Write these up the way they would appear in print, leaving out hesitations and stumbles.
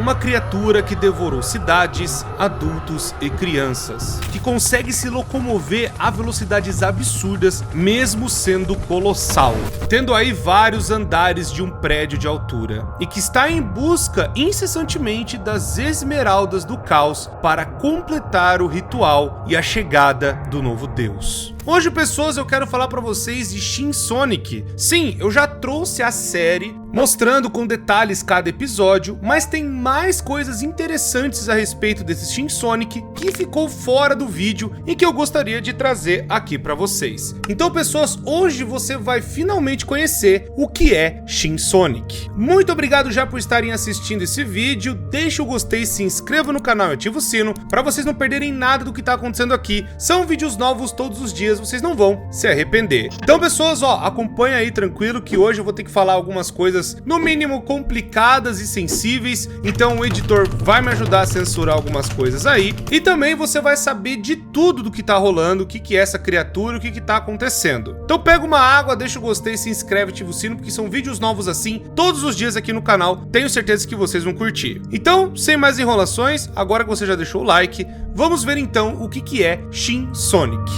uma criatura que devorou cidades, adultos e crianças, que consegue se locomover a velocidades absurdas mesmo sendo colossal, tendo aí vários andares de um prédio de altura, e que está em busca incessantemente das esmeraldas do caos para completar o ritual e a chegada do novo deus. Hoje, pessoas, eu quero falar para vocês de Shin Sonic. Sim, eu já trouxe a série mostrando com detalhes cada episódio, mas tem mais coisas interessantes a respeito desse Shin Sonic que ficou fora do vídeo e que eu gostaria de trazer aqui para vocês. Então, pessoas, hoje você vai finalmente conhecer o que é Shin Sonic. Muito obrigado já por estarem assistindo esse vídeo, deixa o gostei, se inscreva no canal e ativa o sino para vocês não perderem nada do que está acontecendo aqui. São vídeos novos todos os dias, vocês não vão se arrepender. Então, pessoas, ó, acompanha aí tranquilo que hoje eu vou ter que falar algumas coisas no mínimo complicadas e sensíveis, então o editor vai me ajudar a censurar algumas coisas aí, e também você vai saber de tudo do que tá rolando, o que é essa criatura, o que tá acontecendo. Então pega uma água, deixa o gostei, se inscreve, ativa o sino, porque são vídeos novos assim todos os dias aqui no canal, tenho certeza que vocês vão curtir. Então, sem mais enrolações, agora que você já deixou o like, vamos ver então o que é Shin Sonic.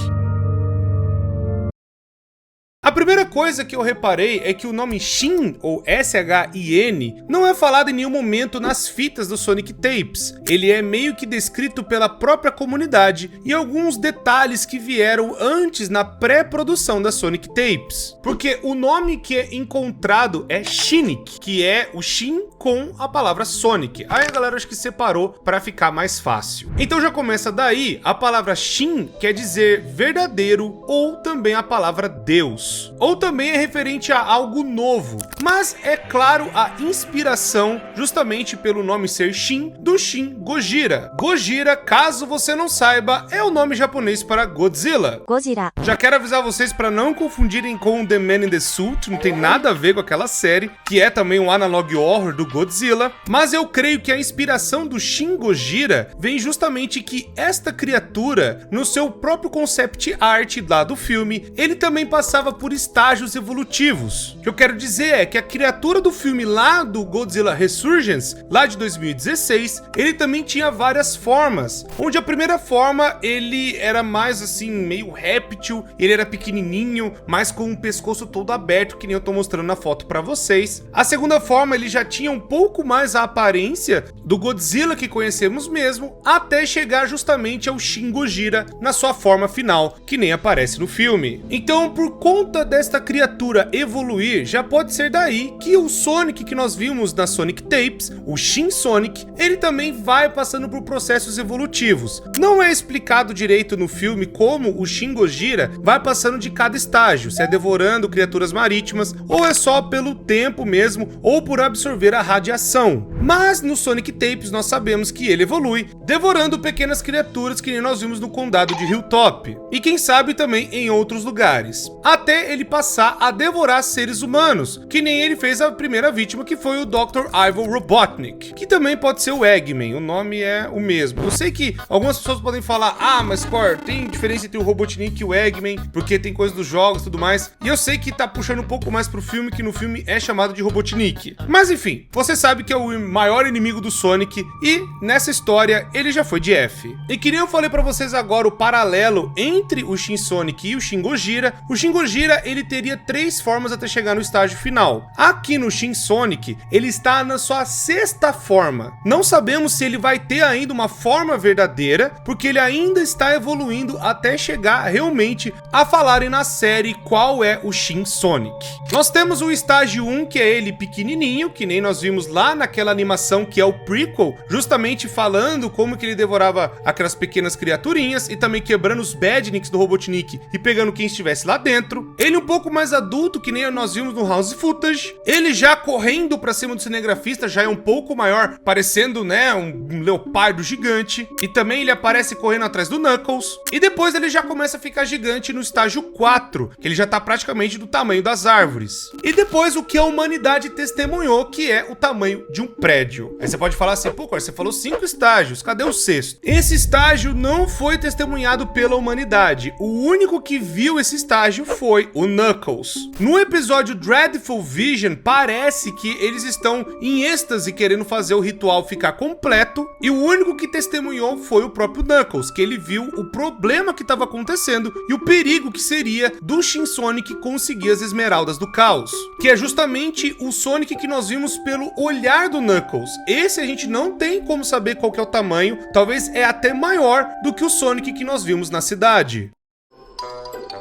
A primeira coisa que eu reparei é que o nome Shin, ou S-H-I-N, não é falado em nenhum momento nas fitas do Sonic Tapes. Ele é meio que descrito pela própria comunidade e alguns detalhes que vieram antes na pré-produção da Sonic Tapes. Porque o nome que é encontrado é Shinic, que é o Shin com a palavra Sonic. Aí a galera acho que separou para ficar mais fácil. Então já começa daí, a palavra Shin quer dizer verdadeiro ou também a palavra Deus. Ou também é referente a algo novo, mas é claro a inspiração justamente pelo nome ser Shin do Shin Gojira. Gojira, caso você não saiba, é o nome japonês para Godzilla. Gojira. Já quero avisar vocês para não confundirem com The Man in the Suit, não tem nada a ver com aquela série, que é também um analog horror do Godzilla, mas eu creio que a inspiração do Shin Gojira vem justamente que esta criatura, no seu próprio concept art lá do filme, ele também passava por estágios evolutivos. O que eu quero dizer é que a criatura do filme lá do Godzilla Resurgence, lá de 2016, ele também tinha várias formas, onde a primeira forma ele era mais assim, meio réptil, ele era pequenininho, mas com o pescoço todo aberto, que nem eu tô mostrando na foto pra vocês. A segunda forma ele já tinha um pouco mais a aparência do Godzilla que conhecemos mesmo, até chegar justamente ao Shin Gojira na sua forma final, que nem aparece no filme. Então, por conta desta criatura evoluir, já pode ser daí que o Sonic que nós vimos na Sonic Tapes, o Shin Sonic, ele também vai passando por processos evolutivos. Não é explicado direito no filme como o Shin Gojira vai passando de cada estágio, se é devorando criaturas marítimas, ou é só pelo tempo mesmo, ou por absorver a radiação. Mas no Sonic Tapes nós sabemos que ele evolui, devorando pequenas criaturas que nem nós vimos no condado de Hilltop, e quem sabe também em outros lugares. Até ele passar a devorar seres humanos, que nem ele fez a primeira vítima, que foi o Dr. Ivo Robotnik, que também pode ser o Eggman, o nome é o mesmo. Eu sei que algumas pessoas podem falar, ah, mas Cor, tem diferença entre o Robotnik e o Eggman, porque tem coisa dos jogos e tudo mais, e eu sei que tá puxando um pouco mais pro filme, que no filme é chamado de Robotnik. Mas enfim, você sabe que é o maior inimigo do Sonic, e nessa história ele já foi de F. E que nem eu falei pra vocês agora o paralelo entre o Shin Sonic e o Shin Gojira, ele teria 3 formas até chegar no estágio final. Aqui no Shin Sonic, ele está na sua 6ª forma. Não sabemos se ele vai ter ainda uma forma verdadeira, porque ele ainda está evoluindo até chegar realmente a falarem na série qual é o Shin Sonic. Nós temos o estágio 1, que é ele pequenininho, que nem nós vimos lá naquela animação que é o prequel, justamente falando como que ele devorava aquelas pequenas criaturinhas e também quebrando os badniks do Robotnik e pegando quem estivesse lá dentro. Ele um pouco mais adulto, que nem nós vimos no House Footage. Ele já correndo pra cima do cinegrafista, já é um pouco maior, parecendo, né, um leopardo gigante. E também ele aparece correndo atrás do Knuckles. E depois ele já começa a ficar gigante no estágio 4, que ele já tá praticamente do tamanho das árvores. E depois o que a humanidade testemunhou, que é o tamanho de um prédio. Aí você pode falar assim, pô, você falou 5 estágios, cadê o 6º? Esse estágio não foi testemunhado pela humanidade. O único que viu esse estágio foi o Knuckles. Knuckles. No episódio Dreadful Vision, parece que eles estão em êxtase querendo fazer o ritual ficar completo, e o único que testemunhou foi o próprio Knuckles, que ele viu o problema que estava acontecendo e o perigo que seria do Shin Sonic conseguir as Esmeraldas do Caos, que é justamente o Sonic que nós vimos pelo olhar do Knuckles. Esse a gente não tem como saber qual que é o tamanho, talvez é até maior do que o Sonic que nós vimos na cidade.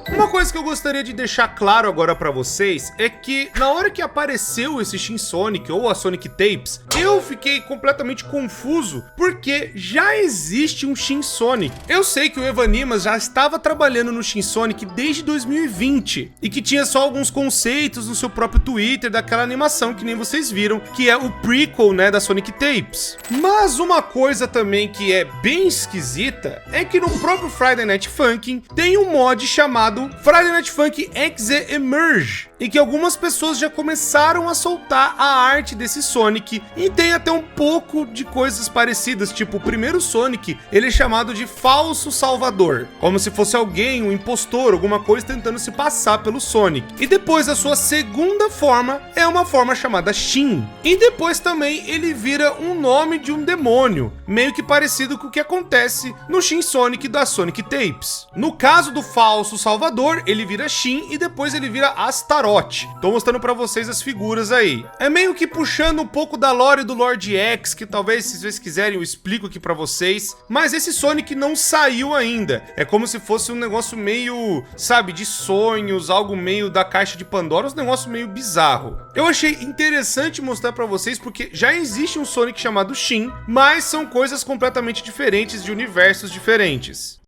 Uma coisa que eu gostaria de deixar claro agora pra vocês é que na hora que apareceu esse Shin Sonic ou a Sonic Tapes, eu fiquei completamente confuso porque já existe um Shin Sonic. Eu sei que o Evanimas já estava trabalhando no Shin Sonic desde 2020 e que tinha só alguns conceitos no seu próprio Twitter daquela animação que nem vocês viram, que é o prequel, né, da Sonic Tapes. Mas uma coisa também que é bem esquisita é que no próprio Friday Night Funkin' tem um mod chamado Friday Night Funkin' Exe Emerge, e que algumas pessoas já começaram a soltar a arte desse Sonic, e tem até um pouco de coisas parecidas, tipo o primeiro Sonic, ele é chamado de Falso Salvador, como se fosse alguém, um impostor, alguma coisa tentando se passar pelo Sonic. E depois a sua segunda forma é uma forma chamada Shin, e depois também ele vira um nome de um demônio, meio que parecido com o que acontece no Shin Sonic da Sonic Tapes. No caso do Falso Salvador, ele vira Shin e depois ele vira Astaroth. Tô mostrando pra vocês as figuras aí. É meio que puxando um pouco da lore do Lord X, que talvez, se vocês quiserem, eu explico aqui pra vocês. Mas esse Sonic não saiu ainda. É como se fosse um negócio meio, sabe, de sonhos, algo meio da caixa de Pandora, um negócio meio bizarro. Eu achei interessante mostrar pra vocês porque já existe um Sonic chamado Shin, mas são coisas completamente diferentes, de universos diferentes.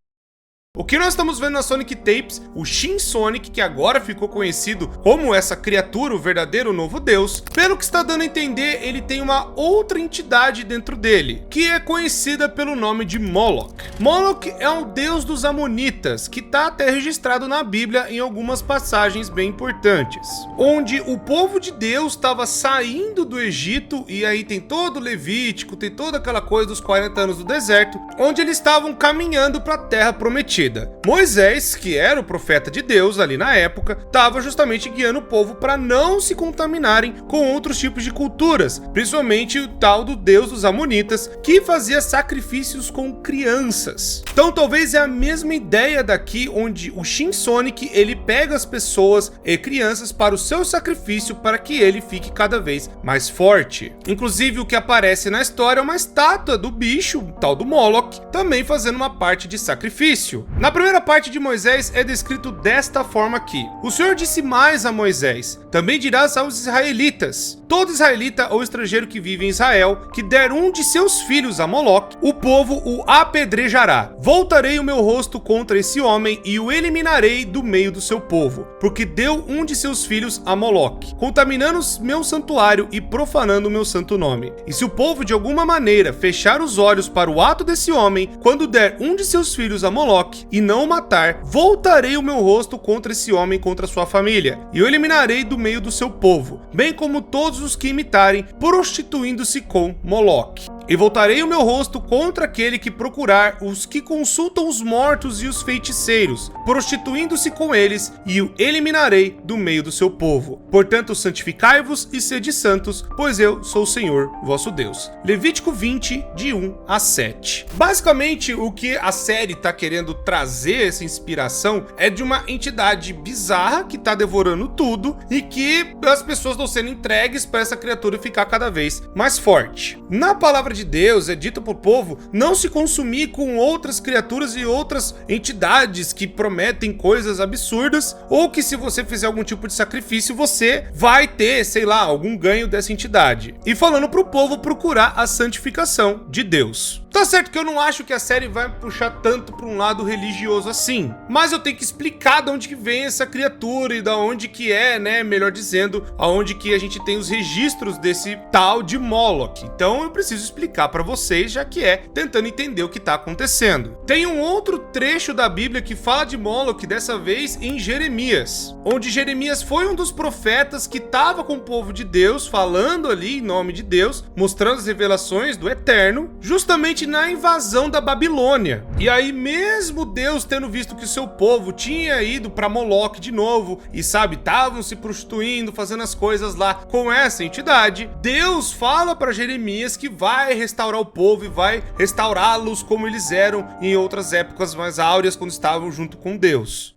O que nós estamos vendo na Sonic Tapes, o Shin Sonic, que agora ficou conhecido como essa criatura, o verdadeiro novo deus, pelo que está dando a entender, ele tem uma outra entidade dentro dele, que é conhecida pelo nome de Moloch. Moloch é o deus dos Amonitas, que está até registrado na Bíblia em algumas passagens bem importantes, onde o povo de Deus estava saindo do Egito, e aí tem todo o Levítico, tem toda aquela coisa dos 40 anos do deserto, onde eles estavam caminhando para a Terra Prometida. Moisés, que era o profeta de Deus ali na época, estava justamente guiando o povo para não se contaminarem com outros tipos de culturas, principalmente o tal do deus dos Amonitas, que fazia sacrifícios com crianças. Então talvez é a mesma ideia daqui, onde o Shin Sonic ele pega as pessoas e crianças para o seu sacrifício para que ele fique cada vez mais forte. Inclusive o que aparece na história é uma estátua do bicho, o tal do Moloch, também fazendo uma parte de sacrifício. Na primeira parte de Moisés é descrito desta forma aqui: o Senhor disse mais a Moisés, também dirás aos israelitas, todo israelita ou estrangeiro que vive em Israel, que der um de seus filhos a Moloch, o povo o apedrejará. Voltarei o meu rosto contra esse homem e o eliminarei do meio do seu povo, porque deu um de seus filhos a Moloch, contaminando meu santuário e profanando o meu santo nome. E se o povo de alguma maneira fechar os olhos para o ato desse homem, quando der um de seus filhos a Moloch e não o matar, voltarei o meu rosto contra esse homem, contra sua família, e o eliminarei do meio do seu povo, bem como todos os que imitarem, prostituindo-se com Moloch. E voltarei o meu rosto contra aquele que procurar os que consultam os mortos e os feiticeiros, prostituindo-se com eles, e o eliminarei do meio do seu povo. Portanto, santificai-vos e sede santos, pois eu sou o Senhor, vosso Deus. Levítico 20, de 1 a 7. Basicamente, o que a série tá querendo trazer, essa inspiração, é de uma entidade bizarra que tá devorando tudo e que as pessoas estão sendo entregues para essa criatura ficar cada vez mais forte. Na palavra de Deus é dito pro povo não se consumir com outras criaturas e outras entidades que prometem coisas absurdas, ou que se você fizer algum tipo de sacrifício você vai ter, sei lá, algum ganho dessa entidade. E falando pro povo procurar a santificação de Deus. Tá certo que eu não acho que a série vai puxar tanto para um lado religioso assim, mas eu tenho que explicar de onde que vem essa criatura e da onde que é, né, melhor dizendo, aonde que a gente tem os registros desse tal de Moloch. Então eu preciso explicar para vocês, já que é tentando entender o que tá acontecendo. Tem um outro trecho da Bíblia que fala de Moloch, dessa vez em Jeremias, onde Jeremias foi um dos profetas que estava com o povo de Deus, falando ali em nome de Deus, mostrando as revelações do Eterno, justamente na invasão da Babilônia. E aí, mesmo Deus tendo visto que o seu povo tinha ido para Moloch de novo e, sabe, estavam se prostituindo, fazendo as coisas lá com essa entidade, Deus fala para Jeremias que vai restaurar o povo e vai restaurá-los como eles eram em outras épocas mais áureas quando estavam junto com Deus.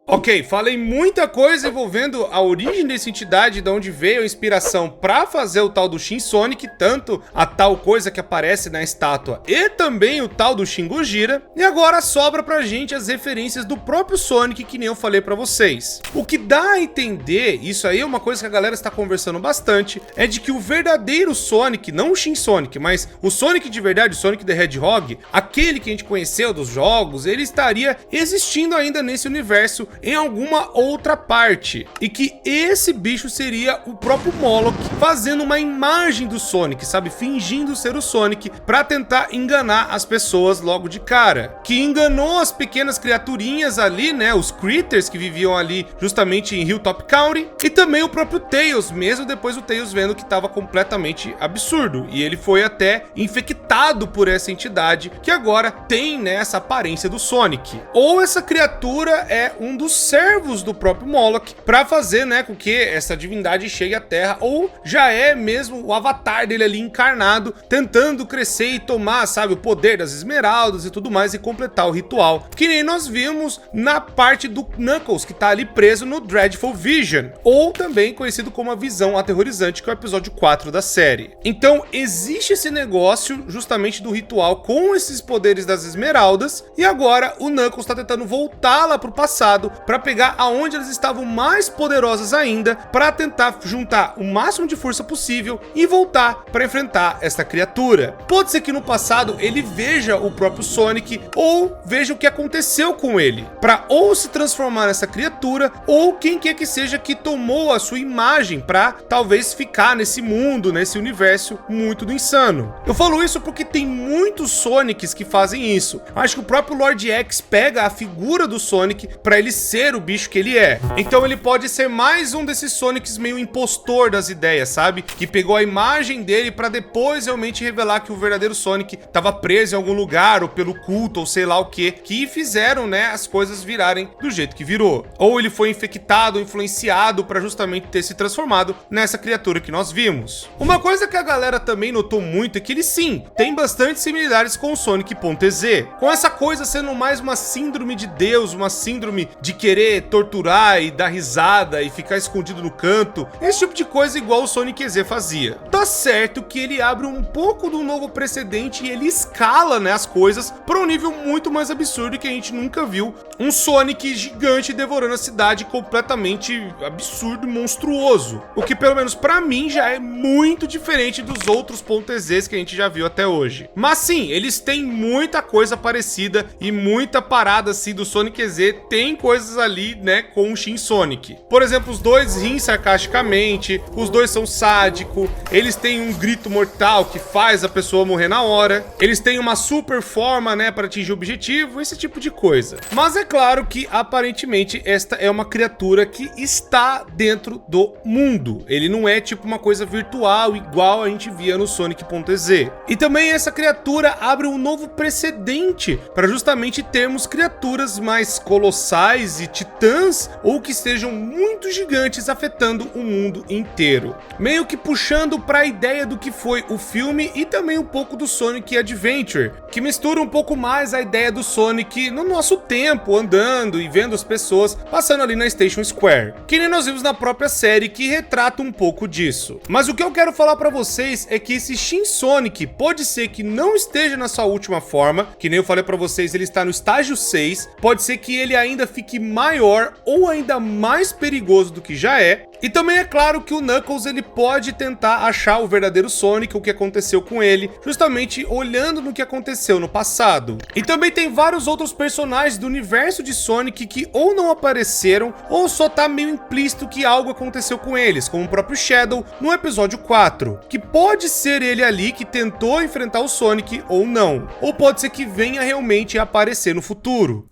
Ok, falei muita coisa envolvendo a origem dessa entidade, de onde veio a inspiração pra fazer o tal do Shin Sonic, tanto a tal coisa que aparece na estátua e também o tal do Shin Gojira. E agora sobra pra gente as referências do próprio Sonic, que nem eu falei pra vocês. O que dá a entender, isso aí é uma coisa que a galera está conversando bastante, é de que o verdadeiro Sonic, não o Shin Sonic, mas o Sonic de verdade, o Sonic the Hedgehog, aquele que a gente conheceu dos jogos, ele estaria existindo ainda nesse universo em alguma outra parte, e que esse bicho seria o próprio Moloch fazendo uma imagem do Sonic, sabe, fingindo ser o Sonic para tentar enganar as pessoas logo de cara, que enganou as pequenas criaturinhas ali, né, os critters que viviam ali justamente em Hilltop County, e também o próprio Tails, mesmo depois o Tails vendo que estava completamente absurdo, e ele foi até infectado por essa entidade que agora tem, né, essa aparência do Sonic. Ou essa criatura é um dos servos do próprio Moloch para fazer, né, com que essa divindade chegue à Terra, ou já é mesmo o avatar dele ali encarnado, tentando crescer e tomar, sabe, o poder das esmeraldas e tudo mais e completar o ritual, que nem nós vimos na parte do Knuckles, que tá ali preso no Dreadful Vision, ou também conhecido como a Visão Aterrorizante, que é o episódio 4 da série. Então existe esse negócio justamente do ritual com esses poderes das esmeraldas, e agora o Knuckles tá tentando voltar lá pro passado para pegar aonde elas estavam mais poderosas ainda, para tentar juntar o máximo de força possível e voltar para enfrentar esta criatura. Pode ser que no passado ele veja o próprio Sonic, ou veja o que aconteceu com ele, para ou se transformar nessa criatura, ou quem quer que seja que tomou a sua imagem para talvez ficar nesse mundo, nesse universo muito do insano. Eu falo isso porque tem muitos Sonics que fazem isso. Acho que o próprio Lord X pega a figura do Sonic para ele ser o bicho que ele é. Então ele pode ser mais um desses Sonics meio impostor das ideias, sabe? Que pegou a imagem dele para depois realmente revelar que o verdadeiro Sonic estava preso em algum lugar, ou pelo culto, ou sei lá o que fizeram, né, as coisas virarem do jeito que virou. Ou ele foi infectado, influenciado para justamente ter se transformado nessa criatura que nós vimos. Uma coisa que a galera também notou muito é que ele sim, tem bastante similaridades com o Sonic.exe, com essa coisa sendo mais uma síndrome de Deus, uma síndrome de querer torturar e dar risada e ficar escondido no canto, esse tipo de coisa igual o Sonic EZ fazia. Tá certo que ele abre um pouco do novo precedente e ele escala, né, as coisas para um nível muito mais absurdo que a gente nunca viu. Um Sonic gigante devorando a cidade, completamente absurdo e monstruoso. O que pelo menos para mim já é muito diferente dos outros .ezs que a gente já viu até hoje. Mas sim, eles têm muita coisa parecida e muita parada assim do Sonic EZ, tem coisas ali, né, com o Shin Sonic. Por exemplo, os dois riem sarcasticamente, os dois são sádicos, eles têm um grito mortal que faz a pessoa morrer na hora, eles têm uma super forma, né, para atingir o objetivo, esse tipo de coisa. Mas é claro que aparentemente esta é uma criatura que está dentro do mundo. Ele não é tipo uma coisa virtual igual a gente via no Sonic.exe. E também essa criatura abre um novo precedente para justamente termos criaturas mais colossais e titãs, ou que estejam muito gigantes afetando o mundo inteiro. Meio que puxando para a ideia do que foi o filme e também um pouco do Sonic Adventure, que mistura um pouco mais a ideia do Sonic no nosso tempo, andando e vendo as pessoas passando ali na Station Square, que nem nós vimos na própria série, que retrata um pouco disso. Mas o que eu quero falar para vocês é que esse Shin Sonic pode ser que não esteja na sua última forma, que nem eu falei para vocês, ele está no estágio 6, pode ser que ele ainda fique maior ou ainda mais perigoso do que já é. E também é claro que o Knuckles ele pode tentar achar o verdadeiro Sonic, o que aconteceu com ele, justamente olhando no que aconteceu no passado. E também tem vários outros personagens do universo de Sonic que ou não apareceram, ou só tá meio implícito que algo aconteceu com eles, como o próprio Shadow no episódio 4, que pode ser ele ali que tentou enfrentar o Sonic ou não, ou pode ser que venha realmente a aparecer no futuro.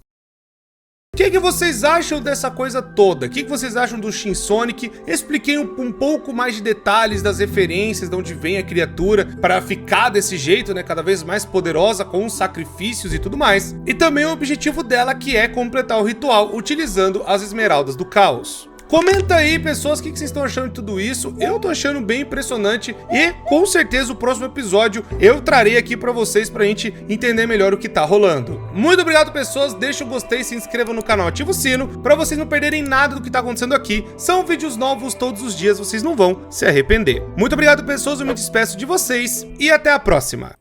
O que vocês acham dessa coisa toda? O que vocês acham do Shin Sonic? Expliquei um pouco mais de detalhes das referências, de onde vem a criatura, para ficar desse jeito, né, cada vez mais poderosa, com sacrifícios e tudo mais. E também o objetivo dela, que é completar o ritual utilizando as Esmeraldas do Caos. Comenta aí, pessoas, o que vocês estão achando de tudo isso. Eu tô achando bem impressionante e, com certeza, o próximo episódio eu trarei aqui pra vocês pra gente entender melhor o que tá rolando. Muito obrigado, pessoas. Deixa o gostei, se inscreva no canal, ativa o sino pra vocês não perderem nada do que tá acontecendo aqui. São vídeos novos todos os dias, vocês não vão se arrepender. Muito obrigado, pessoas. Eu me despeço de vocês e até a próxima.